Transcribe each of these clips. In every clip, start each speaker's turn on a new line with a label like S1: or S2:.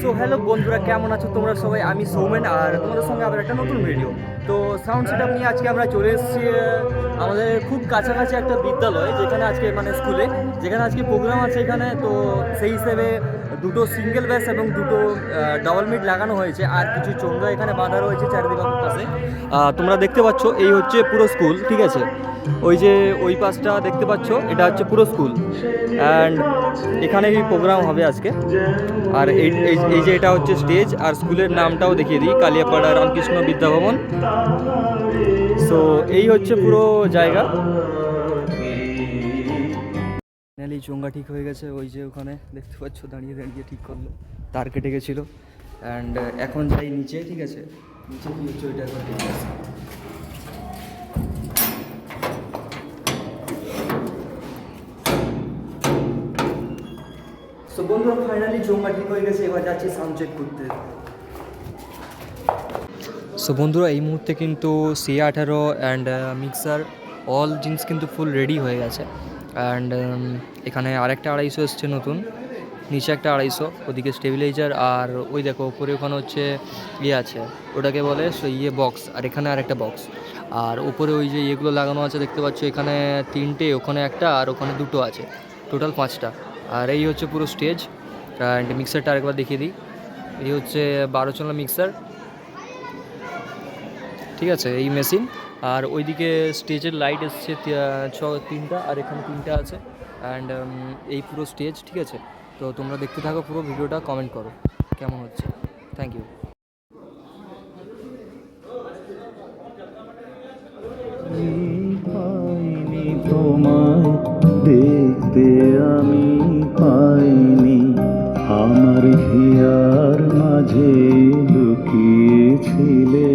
S1: So hello বন্ধুরা, কেমন আছো তোমরা সবাই? আমি সৌমেন আর তোমাদের সঙ্গে আবার একটা নতুন ভিডিও। তো সাউন্ড সেটআপ নিয়ে আজকে আমরা চলে এসেছি আমাদের খুব কাছাকাছি একটা বিদ্যালয়, যেখানে আজকে মানে স্কুলে যেখানে আজকে প্রোগ্রাম আছে এখানে। তো সেই হিসেবে দুটো সিঙ্গেল ব্যাস এবং দুটো ডাবল মিট লাগানো হয়েছে, আর কিছু চোঙ্গা এখানে বাঁধা রয়েছে চারিদিকে পাশে। তোমরা দেখতে পাচ্ছ এই হচ্ছে পুরো স্কুল, ঠিক আছে? ওই যে ওই পাশটা দেখতে পাচ্ছ, এটা হচ্ছে পুরো স্কুল অ্যান্ড এখানেই প্রোগ্রাম হবে আজকে। আর এই যে এটা হচ্ছে স্টেজ, আর স্কুলের নামটাও দেখিয়ে দিই, কালিয়াপাড়া রামকৃষ্ণ বিদ্যাভবন। সো এই হচ্ছে পুরো জায়গা। ফাইনালি চোঙ্গা ঠিক হয়ে গেছে, ওই যে ওখানে দেখতে পাচ্ছ দাঁড়িয়ে দাঁড়িয়ে ঠিক করলো, তার কেটে গেছিলো। অ্যান্ড এখন যাই নিচে, ঠিক আছে? নিচে কি হচ্ছে ওইটা এখন ঠিক আছে। সো বন্ধুরা, ফাইনালি চোঙ্গা ঠিক হয়ে গেছে, এবার যাচ্ছি সাউন্ড চেক করতে। সো বন্ধুরা, এই মুহূর্তে কিন্তু C18 অ্যান্ড মিক্সার অল জিনিস কিন্তু ফুল রেডি হয়ে গেছে। অ্যান্ড এখানে আরেকটা 250 এসছে নতুন, নিচে একটা 250, ওদিকে স্টেবিলাইজার, আর ওই দেখো ওপরে ওখানে হচ্ছে ইয়ে আছে, ওটাকে বলে বক্স, আর এখানে আরেকটা বক্স। আর উপরে ওই যে ইয়েগুলো লাগানো আছে দেখতে পাচ্ছ, এখানে 3টে, ওখানে একটা, আর ওখানে 2টো আছে, টোটাল 5টা। আর এই হচ্ছে পুরো স্টেজ। অ্যান্ড মিক্সারটা আরেকবার দেখিয়ে দিই, এই হচ্ছে 12 চালা মিক্সার, ঠিক আছে? এই মেশিন। আর ওইদিকে স্টেজের লাইট এসছে 3টা, আর এখানে 3টা আছে। অ্যান্ড এই পুরো স্টেজ, ঠিক আছে? তো তোমরা দেখতে থাকো পুরো ভিডিওটা, কমেন্ট করো কেমন হচ্ছে। Thank you.
S2: তোমায় দেখতে আমি পাইনি, আমার হিয়ার মাঝে লুকিয়েছিলে।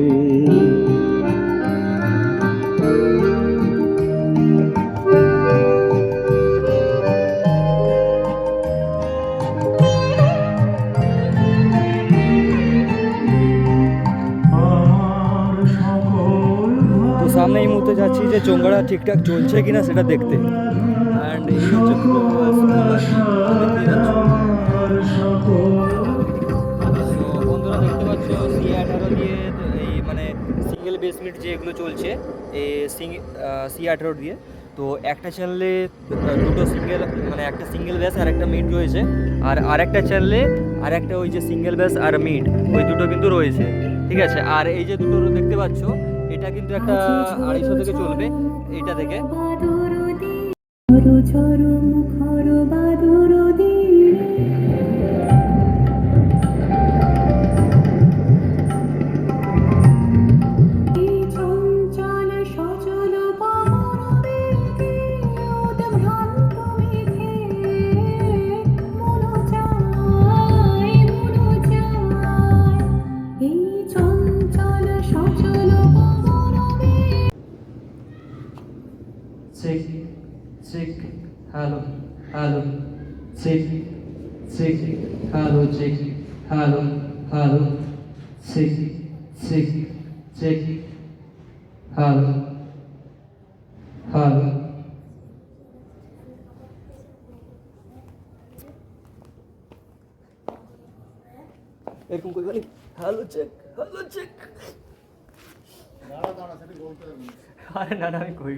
S1: তো সামনে এই মুহূর্তে যাচ্ছি যে চোঙ্গাটা ঠিকঠাক চলছে কিনা সেটা দেখতে। অ্যান্ড এই হচ্ছে পুরো বন্ধুরা দেখতে পাচ্ছ C18 দিয়ে এই মানে সিঙ্গেল বেসমেন্ট যেগুলো চলছে এই C18 দিয়ে। তো একটা চ্যানেলে দুটো সিঙ্গেল, মানে একটা সিঙ্গেল ব্যাস আর একটা মিড রয়েছে, আর আরেকটা চ্যানেলে আর একটা ওই যে সিঙ্গেল ব্যাস আর মিড, ওই দুটো কিন্তু রয়েছে, ঠিক আছে? আর এই যে দুটো দেখতে পাচ্ছ, এটা কিন্তু একটা 250 থেকে চলবে, এইটা থেকে।
S3: Check, check, hello, hello, check, check, hello, check, hello, hello, check, check, check, hello, hello.
S1: এরকম করে বলি, হ্যালো চেক, হ্যালো চেক। আরে না না, আমি কই